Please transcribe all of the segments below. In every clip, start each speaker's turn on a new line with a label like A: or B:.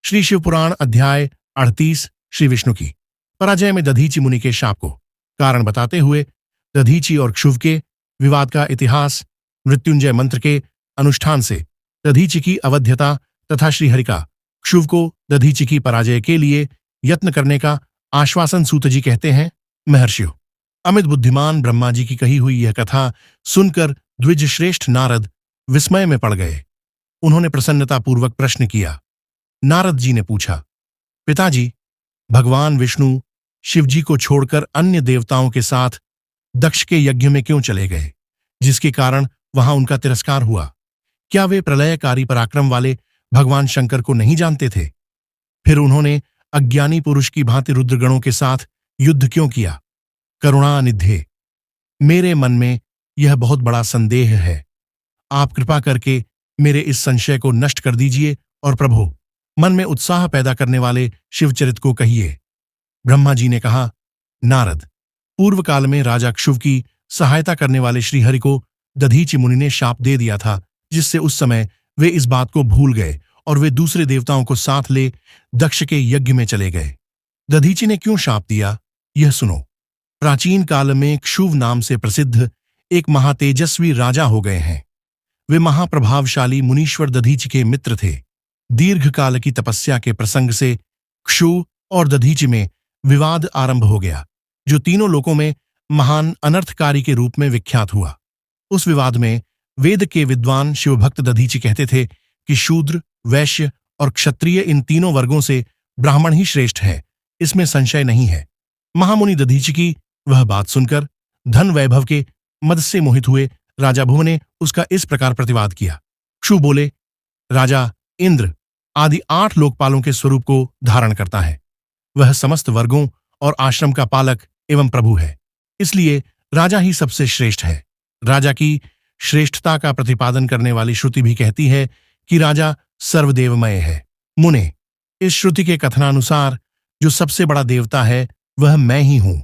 A: श्री शिव पुराण अध्याय 38 श्री विष्णु की पराजय में दधीचि मुनि के शाप को कारण बताते हुए दधीचि और क्षुव के विवाद का इतिहास, मृत्युंजय मंत्र के अनुष्ठान से दधीचि की अवध्यता तथा श्रीहरि का क्षुव को दधीचि की पराजय के लिए यत्न करने का आश्वासन सूतजी कहते हैं। महर्षियों, अमित बुद्धिमान ब्रह्मा जी की कही हुई यह कथा सुनकर द्विज श्रेष्ठ नारद विस्मय में पड़ गए। उन्होंने प्रसन्नतापूर्वक प्रश्न किया। नारद जी ने पूछा, पिताजी, भगवान विष्णु शिवजी को छोड़कर अन्य देवताओं के साथ दक्ष के यज्ञ में क्यों चले गए, जिसके कारण वहां उनका तिरस्कार हुआ? क्या वे प्रलयकारी पराक्रम वाले भगवान शंकर को नहीं जानते थे? फिर उन्होंने अज्ञानी पुरुष की भांति रुद्रगणों के साथ युद्ध क्यों किया? करुणानिधे, मेरे मन में यह बहुत बड़ा संदेह है। आप कृपा करके मेरे इस संशय को नष्ट कर दीजिए और प्रभु, मन में उत्साह पैदा करने वाले शिवचरित को कहिए। ब्रह्मा जी ने कहा, नारद, पूर्व काल में राजा क्षुव की सहायता करने वाले श्रीहरि को दधीचि मुनि ने शाप दे दिया था, जिससे उस समय वे इस बात को भूल गए और वे दूसरे देवताओं को साथ ले दक्ष के यज्ञ में चले गए। दधीचि ने क्यों शाप दिया, यह सुनो। प्राचीन काल में क्षुव नाम से प्रसिद्ध एक महातेजस्वी राजा हो गए हैं। वे महाप्रभावशाली मुनीश्वर दधीचि के मित्र थे। दीर्घ काल की तपस्या के प्रसंग से क्षुव और दधीचि में विवाद आरंभ हो गया, जो तीनों लोकों में महान अनर्थकारी के रूप में विख्यात हुआ। उस विवाद में वेद के विद्वान शिवभक्त दधीचि कहते थे कि शूद्र, वैश्य और क्षत्रिय इन तीनों वर्गों से ब्राह्मण ही श्रेष्ठ है, इसमें संशय नहीं है। महामुनि दधीचि की वह बात सुनकर धन वैभव के मद से मोहित हुए राजा भुव ने उसका इस प्रकार प्रतिवाद किया। क्षुव बोले, राजा इंद्र आदि 8 लोकपालों के स्वरूप को धारण करता है। वह समस्त वर्गों और आश्रम का पालक एवं प्रभु है, इसलिए राजा ही सबसे श्रेष्ठ है। राजा की श्रेष्ठता का प्रतिपादन करने वाली श्रुति भी कहती है कि राजा सर्वदेवमय है। मुने, इस श्रुति के कथनानुसार जो सबसे बड़ा देवता है वह मैं ही हूं।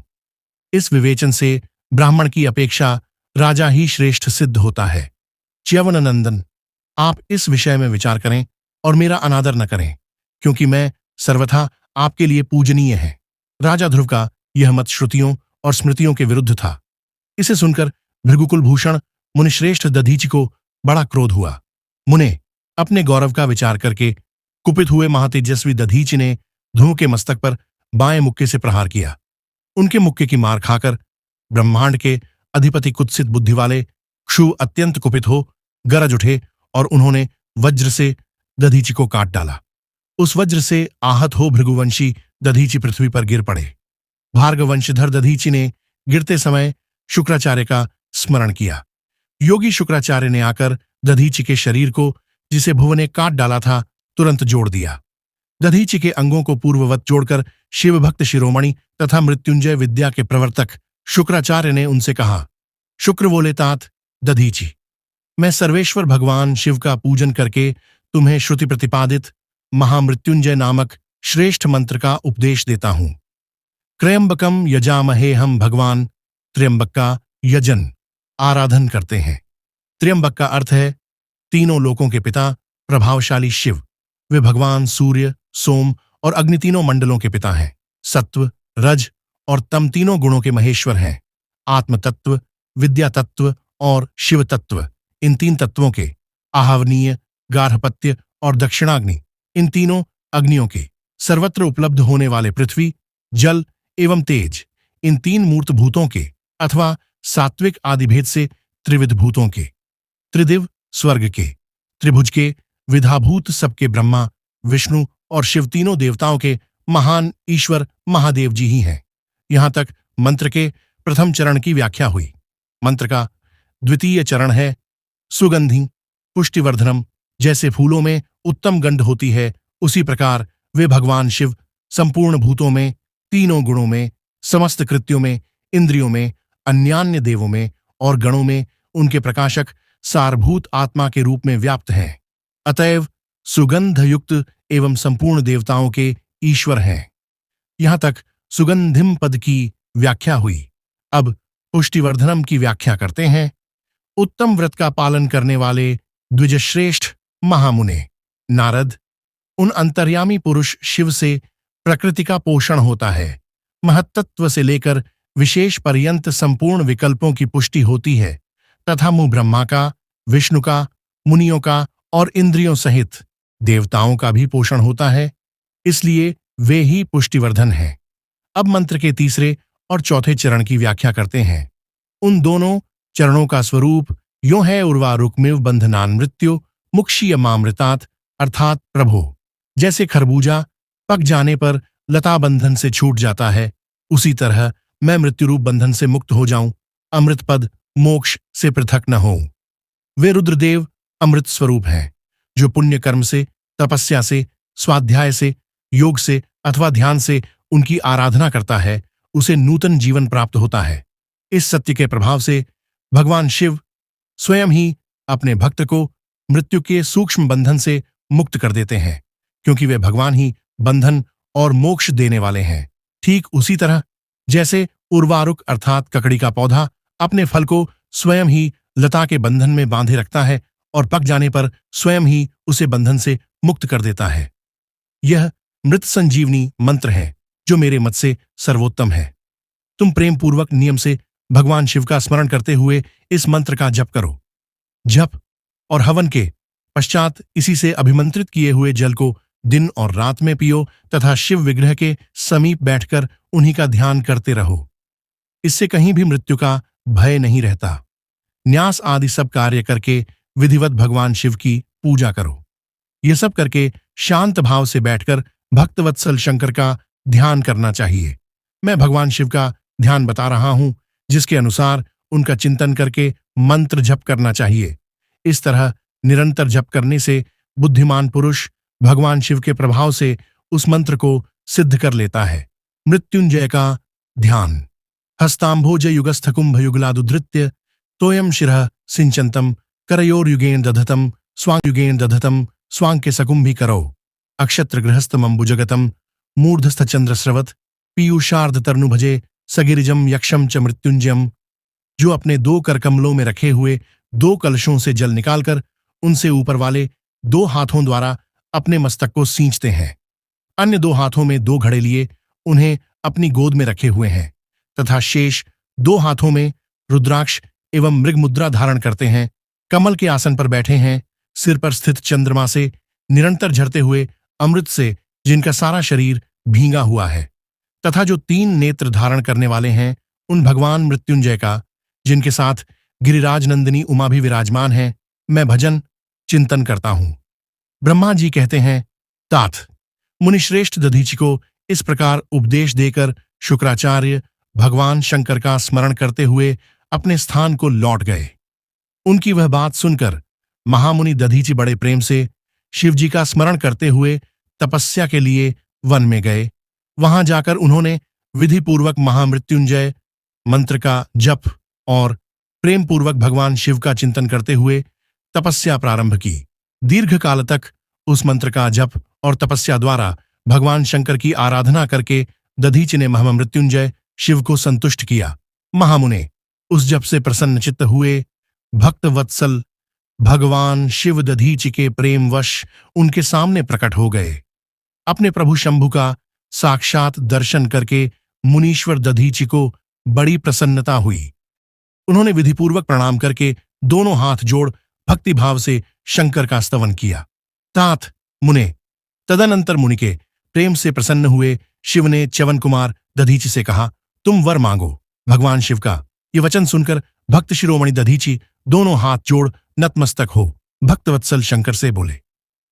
A: इस विवेचन से ब्राह्मण की अपेक्षा राजा ही श्रेष्ठ सिद्ध होता है। च्यवन नंदन, आप इस विषय में विचार करें और मेरा अनादर न करें, क्योंकि मैं सर्वथा आपके लिए पूजनीय है। राजा ध्रुव का यह मत श्रुतियों और स्मृतियों के विरुद्ध था। इसे सुनकर भृगुकुल भूषण मुनिश्रेष्ठ दधीचि को बड़ा क्रोध हुआ। मुने, अपने गौरव का विचार करके कुपित हुए महातेजस्वी दधीचि ने ध्रुव के मस्तक पर बाएं मुक्के से प्रहार किया। उनके मुक्के की मार खाकर ब्रह्मांड के अधिपति कुत्सित बुद्धि वाले क्षुव अत्यंत कुपित हो गरज उठे और उन्होंने वज्र से दधीचि को काट डाला। उस वज्र से आहत हो भृगुवंशी दधीचि पृथ्वी पर गिर पड़े। भार्गवंशधर दधीचि ने गिरते समय शुक्राचार्य का स्मरण किया। योगी शुक्राचार्य ने आकर दधीचि के शरीर को, जिसे भुव ने काट डाला था, तुरंत जोड़ दिया। दधीचि के अंगों को पूर्ववत जोड़कर शिवभक्त शिरोमणि तथा मृत्युंजय विद्या के प्रवर्तक शुक्राचार्य ने उनसे कहा, शुक्र बोले तात दधीचि, मैं सर्वेश्वर भगवान शिव का पूजन करके तुम्हें श्रुति प्रतिपादित महामृत्युंजय नामक श्रेष्ठ मंत्र का उपदेश देता हूं। त्रयंबकम यजामहे, हम भगवान त्र्यंबक का यजन आराधन करते हैं। त्र्यंबक का अर्थ है तीनों लोकों के पिता, प्रभावशाली शिव। वे भगवान सूर्य, सोम और अग्नि तीनों मंडलों के पिता हैं। सत्व, रज और तम तीनों गुणों के महेश्वर हैं। आत्म तत्व, विद्या तत्व और शिव तत्व, इन 3 तत्वों के, आहवनीय, गार्हपत्य और दक्षिणाग्नि, इन तीनों अग्नियों के, सर्वत्र उपलब्ध होने वाले पृथ्वी, जल एवं तेज, इन 3 मूर्त भूतों के अथवा सात्विक आदिभेद से त्रिविध भूतों के, त्रिदिव स्वर्ग के, त्रिभुज के, विधाभूत सबके ब्रह्मा, विष्णु और शिव तीनों देवताओं के महान ईश्वर महादेव जी ही हैं। यहां तक मंत्र के प्रथम चरण की व्याख्या हुई। मंत्र का द्वितीय चरण है सुगंधि पुष्टिवर्धनम। जैसे फूलों में उत्तम गंध होती है, उसी प्रकार वे भगवान शिव संपूर्ण भूतों में, तीनों गुणों में, समस्त कृत्यों में, इंद्रियों में, अन्यान्य देवों में और गणों में उनके प्रकाशक सारभूत आत्मा के रूप में व्याप्त हैं। अतएव सुगंध युक्त एवं संपूर्ण देवताओं के ईश्वर हैं। यहां तक सुगंधिम पद की व्याख्या हुई। अब पुष्टिवर्धनम की व्याख्या करते हैं। उत्तम व्रत का पालन करने वाले द्विजश्रेष्ठ महामुने नारद, उन अंतर्यामी पुरुष शिव से प्रकृति का पोषण होता है। महत्तत्व से लेकर विशेष पर्यंत संपूर्ण विकल्पों की पुष्टि होती है तथा मुंह ब्रह्मा का, विष्णु का, मुनियों का और इंद्रियों सहित देवताओं का भी पोषण होता है, इसलिए वे ही पुष्टिवर्धन हैं। अब मंत्र के तीसरे और चौथे चरण की व्याख्या करते हैं। उन दोनों चरणों का स्वरूप यो है उर्वारुकमिव बंधनान मृत्यु मुक्षीयमामृतात्, अर्थात प्रभो, जैसे खरबूजा पक जाने पर लता बंधन से छूट जाता है, उसी तरह मैं मृत्युरूप बंधन से मुक्त हो जाऊं, अमृत पद मोक्ष से पृथक न हो। वे रुद्रदेव अमृत स्वरूप हैं, जो पुण्य कर्म से, तपस्या से, स्वाध्याय से, योग से अथवा ध्यान से उनकी आराधना करता है, उसे नूतन जीवन प्राप्त होता है। इस सत्य के प्रभाव से भगवान शिव स्वयं ही अपने भक्त को मृत्यु के सूक्ष्म बंधन से मुक्त कर देते हैं, क्योंकि वे भगवान ही बंधन और मोक्ष देने वाले हैं। ठीक उसी तरह जैसे उर्वारुक अर्थात ककड़ी का पौधा अपने फल को स्वयं ही लता के बंधन में बांधे रखता है और पक जाने पर स्वयं ही उसे बंधन से मुक्त कर देता है। यह मृत संजीवनी मंत्र है, जो मेरे मत से सर्वोत्तम है। तुम प्रेम पूर्वक नियम से भगवान शिव का स्मरण करते हुए इस मंत्र का जप करो। जप और हवन के पश्चात इसी से अभिमंत्रित किए हुए जल को दिन और रात में पियो तथा शिव विग्रह के समीप बैठकर उन्हीं का ध्यान करते रहो। इससे कहीं भी मृत्यु का भय नहीं रहता। न्यास आदि सब कार्य करके विधिवत भगवान शिव की पूजा करो। ये सब करके शांत भाव से बैठकर भक्तवत्सल शंकर का ध्यान करना चाहिए। मैं भगवान शिव का ध्यान बता रहा हूं, जिसके अनुसार उनका चिंतन करके मंत्र जप करना चाहिए। इस तरह निरंतर जप करने से बुद्धिमान पुरुष भगवान शिव के प्रभाव से उस मंत्र को सिद्ध कर लेता है। मृत्युंजय का ध्यान। हस्तांभोज युगस्थ कुंभ युगलादुधृत्य तोयम शिरः सिंचन्तम करयोर्युगेन दधतम स्वांगयुगेन दधतम स्वांग सकुंभी करो अक्षत्र गृहस्थम अम्बुजगतम मूर्धस्थ चंद्रस्रवत पीयूषार्ध तर्नुभजे सगिरिजम यक्षम च मृत्युंजयम। जो अपने दो करकमलों में रखे हुए दो कलशों से जल निकालकर उनसे ऊपर वाले दो हाथों द्वारा अपने मस्तक को सींचते हैं, अन्य दो हाथों में दो घड़े लिए उन्हें अपनी गोद में रखे हुए हैं तथा शेष दो हाथों में रुद्राक्ष एवं मृग मुद्रा धारण करते हैं, कमल के आसन पर बैठे हैं, सिर पर स्थित चंद्रमा से निरंतर झरते हुए अमृत से जिनका सारा शरीर भींगा हुआ है तथा जो तीन नेत्र धारण करने वाले हैं उन भगवान मृत्युंजय का, जिनके साथ गिरिराज नंदिनी उमा भी विराजमान है, मैं भजन चिंतन करता हूं। ब्रह्मा जी कहते हैं, तात मुनिश्रेष्ठ दधीचि को इस प्रकार उपदेश देकर शुक्राचार्य भगवान शंकर का स्मरण करते हुए अपने स्थान को लौट गए। उनकी वह बात सुनकर महामुनि दधीचि बड़े प्रेम से शिवजी का स्मरण करते हुए तपस्या के लिए वन में गए। वहां जाकर उन्होंने विधिपूर्वक महामृत्युंजय मंत्र का जप और प्रेम पूर्वक भगवान शिव का चिंतन करते हुए तपस्या प्रारंभ की। दीर्घ काल तक उस मंत्र का जप और तपस्या द्वारा भगवान शंकर की आराधना करके दधीचि ने महामृत्युंजय शिव को संतुष्ट किया। महामुने उस जप से प्रसन्नचित्त हुए। भक्त वत्सल भगवान शिव दधीचि के प्रेमवश उनके सामने प्रकट हो गए। अपने प्रभु शंभु का साक्षात दर्शन करके मुनीश्वर दधीचि को बड़ी प्रसन्नता हुई। उन्होंने विधिपूर्वक प्रणाम करके दोनों हाथ जोड़ भक्तिभाव से शंकर का स्तवन किया। तात मुने तदनंतर मुनि के प्रेम से प्रसन्न हुए शिव ने च्यवन कुमार दधीचि से कहा, तुम वर मांगो। भगवान शिव का ये वचन सुनकर भक्त शिरोमणि दधीचि दोनों हाथ जोड़ नतमस्तक हो भक्तवत्सल शंकर से बोले।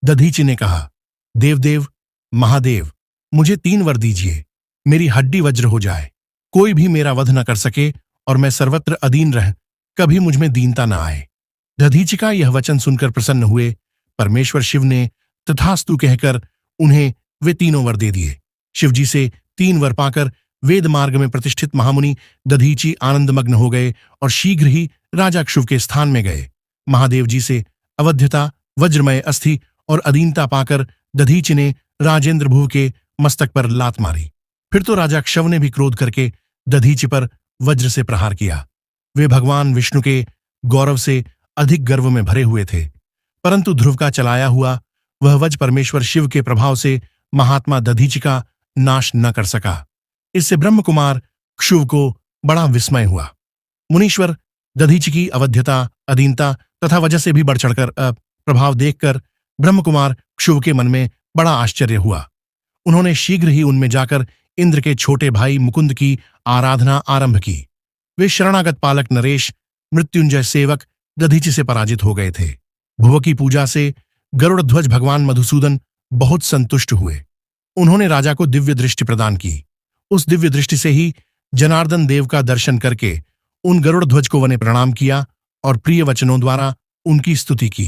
A: दधीचि ने कहा, देवदेव महादेव, मुझे 3 वर दीजिए, मेरी हड्डी वज्र हो जाए, कोई भी मेरा वध न कर सके और मैं सर्वत्र अधीन रह, कभी मुझमें दीनता न आए। दधीचि का यह वचन सुनकर प्रसन्न हुए परमेश्वर शिव ने तथास्तु कहकर उन्हें वे 3 वर दे दिए। शिवजी से 3 वर पाकर वेद मार्ग में प्रतिष्ठित महामुनि दधीचि आनंदमग्न हो गए और शीघ्र ही राजा क्षुव के स्थान में गए। महादेव जी से अवध्यता, वज्रमय अस्थि और अधीनता पाकर दधीचि ने राजेंद्र भुव के मस्तक पर लात मारी। फिर तो राजा क्षव ने भी क्रोध करके दधीचि पर वज्र से प्रहार किया। वे भगवान विष्णु के गौरव से अधिक गर्व में भरे हुए थे, परंतु ध्रुव का चलाया हुआ वह वज्र परमेश्वर शिव के प्रभाव से महात्मा दधीचि का नाश न कर सका। इससे ब्रह्मकुमार क्षुव को बड़ा विस्मय हुआ। मुनीश्वर दधीचि की अवध्यता, अधीनता तथा वजह से भी बढ़ चढ़कर प्रभाव देखकर ब्रह्मकुमार क्षुव के मन में बड़ा आश्चर्य हुआ। उन्होंने शीघ्र ही उनमें जाकर इंद्र के छोटे भाई मुकुंद की आराधना आरंभ की। वे शरणागत पालक नरेश, मृत्युंजय सेवक दधीचि से पराजित हो गए थे। भुव की पूजा से गरुड़ ध्वज भगवान मधुसूदन बहुत संतुष्ट हुए। उन्होंने राजा को दिव्य दृष्टि प्रदान की। उस दिव्य दृष्टि से ही जनार्दन देव का दर्शन करके उन गरुड़ ध्वज को वने प्रणाम किया और प्रिय वचनों द्वारा उनकी स्तुति की।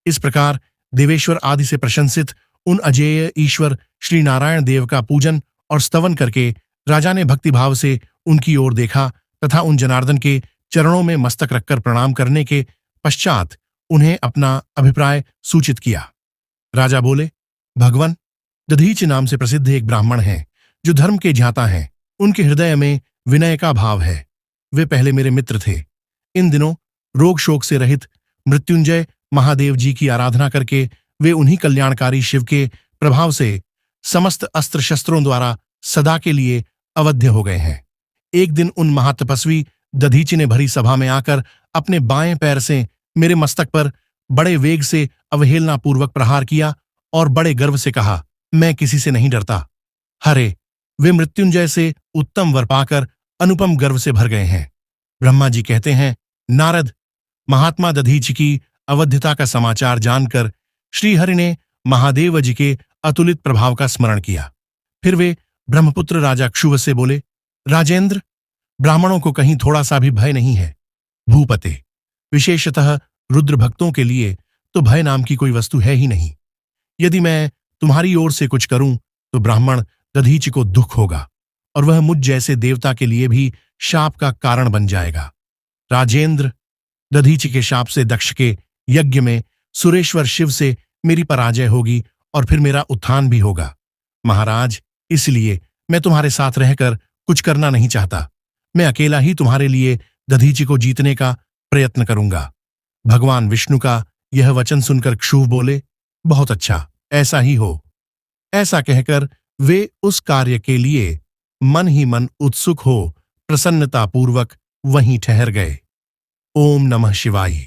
A: इस प्रकार देवेश्वर आदि से प्रशंसित उन अजेय ईश्वर श्री नारायण देव का पूजन और स्तवन करके राजा ने भक्तिभाव से उनकी ओर देखा तथा उन जनार्दन के चरणों में मस्तक रखकर प्रणाम करने के पश्चात उन्हें अपना अभिप्राय सूचित किया। राजा बोले, भगवान, दधीचि नाम से प्रसिद्ध एक ब्राह्मण हैं जो धर्म के ज्ञाता हैं। उनके हृदय में विनय का भाव है। वे पहले मेरे मित्र थे। इन दिनों रोग शोक से रहित मृत्युंजय महादेव जी की आराधना करके वे उन्हीं कल्याणकारी शिव के प्रभाव से समस्त अस्त्र शस्त्रों द्वारा सदा के लिए अवध्य हो गए हैं। एक दिन उन महातपस्वी दधीचि ने भरी सभा में आकर अपने बाएं पैर से मेरे मस्तक पर बड़े वेग से अवहेलनापूर्वक प्रहार किया और बड़े गर्व से कहा, मैं किसी से नहीं डरता। हरे, वे मृत्युंजय से उत्तम वर पाकर अनुपम गर्व से भर गए हैं। ब्रह्मा जी कहते हैं, नारद, महात्मा दधीचि की अवध्यता का समाचार जानकर श्रीहरि ने महादेव जी के अतुलित प्रभाव का स्मरण किया। फिर वे ब्रह्मपुत्र राजा क्षुव से बोले, राजेंद्र, ब्राह्मणों को कहीं थोड़ा सा भी भय नहीं है। भूपते, विशेषतः रुद्र भक्तों के लिए तो भय नाम की कोई वस्तु है ही नहीं। यदि मैं तुम्हारी ओर से कुछ करूं तो ब्राह्मण दधीचि को दुख होगा और वह मुझ जैसे देवता के लिए भी शाप का कारण बन जाएगा। राजेंद्र, दधीचि के शाप से दक्ष के यज्ञ में सुरेश्वर शिव से मेरी पराजय होगी और फिर मेरा उत्थान भी होगा। महाराज, इसलिए मैं तुम्हारे साथ रहकर कुछ करना नहीं चाहता। मैं अकेला ही तुम्हारे लिए दधीचि को जीतने का प्रयत्न करूंगा। भगवान विष्णु का यह वचन सुनकर क्षुव बोले, बहुत अच्छा, ऐसा ही हो। ऐसा कहकर वे उस कार्य के लिए मन ही मन उत्सुक हो प्रसन्नतापूर्वक वहीं ठहर गए। ओम नमः शिवाय।